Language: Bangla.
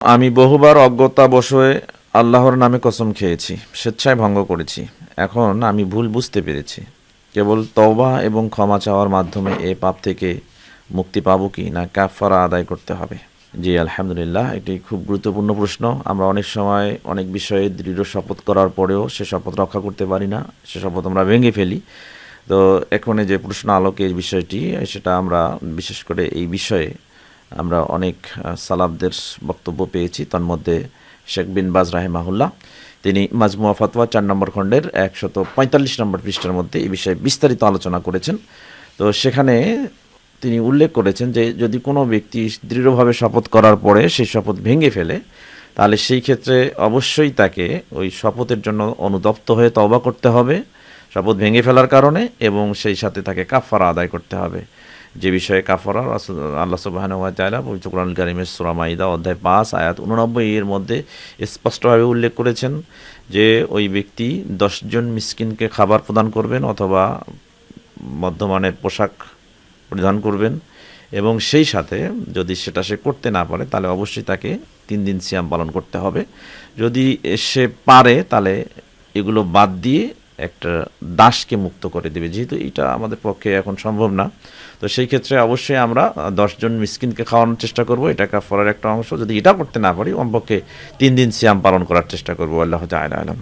আমি বহুবার অজ্ঞতাবশে আল্লাহর নামে কসম খেয়েছি, স্বেচ্ছায় ভঙ্গ করেছি। এখন আমি ভুল বুঝতে পেরেছি। কেবল তওবা এবং ক্ষমা চাওয়ার মাধ্যমে এ পাপ থেকে মুক্তি পাবো কি না কাফারা আদায় করতে হবে? জি আলহামদুলিল্লাহ, এটি খুব গুরুত্বপূর্ণ প্রশ্ন। আমরা অনেক সময় অনেক বিষয়ে দৃঢ় শপথ করার পরেও সে শপথ রক্ষা করতে পারি না, সে শপথ আমরা ভেঙে ফেলি। তো এখন যে প্রশ্ন আলোকে এই বিষয়টি, সেটা আমরা বিশেষ করে এই বিষয়ে আমরা অনেক সালাফদের বক্তব্য পেয়েছি। তন্মধ্যে শেখ বিন বাজ রাহিমাহুল্লাহ, তিনি মাজমুয়া ফাতওয়া 4 নম্বর খণ্ডের 145 নম্বর পৃষ্ঠার মধ্যে এই বিষয়ে বিস্তারিত আলোচনা করেছেন। তো সেখানে তিনি উল্লেখ করেছেন যে যদি কোনো ব্যক্তি দৃঢ়ভাবে শপথ করার পরে সেই শপথ ভেঙে ফেলে, তাহলে সেই ক্ষেত্রে অবশ্যই তাকে ওই শপথের জন্য অনুতপ্ত হয়ে তওবা করতে হবে শপথ ভেঙে ফেলার কারণে, এবং সেই সাথে তাকে কাফারা আদায় করতে হবে। যে বিষয়ে কাফারা আল্লাহ সুবহানাহু ওয়া তাআলা পবিত্র কোরআনুল কারীমের সূরা মাইদা অধ্যায় 5 আয়াত 89 এর মধ্যে স্পষ্টভাবে উল্লেখ করেছেন যে ওই ব্যক্তি 10 জন মিসকিনকে খাবার প্রদান করবেন অথবা মধ্যমানের পোশাক পরিধান করবেন, এবং সেই সাথে যদি সেটা সে করতে না পারে তাহলে অবশ্যই তাকে 3 দিন সিয়াম পালন করতে হবে। যদি সে পারে তাহলে এগুলো বাদ দিয়ে একটা দাসকে মুক্ত করে দেবে, যেহেতু এটা আমাদের পক্ষে এখন সম্ভব না। তো সেই ক্ষেত্রে অবশ্যই আমরা 10 জন মিসকিনকে খাওয়ানোর চেষ্টা করব, এটা কাফারার একটা অংশ। যদি এটা করতে না পারি, কমপক্ষে 3 দিন সিয়াম পালন করার চেষ্টা করব। আল্লাহু তাআলা আলাম।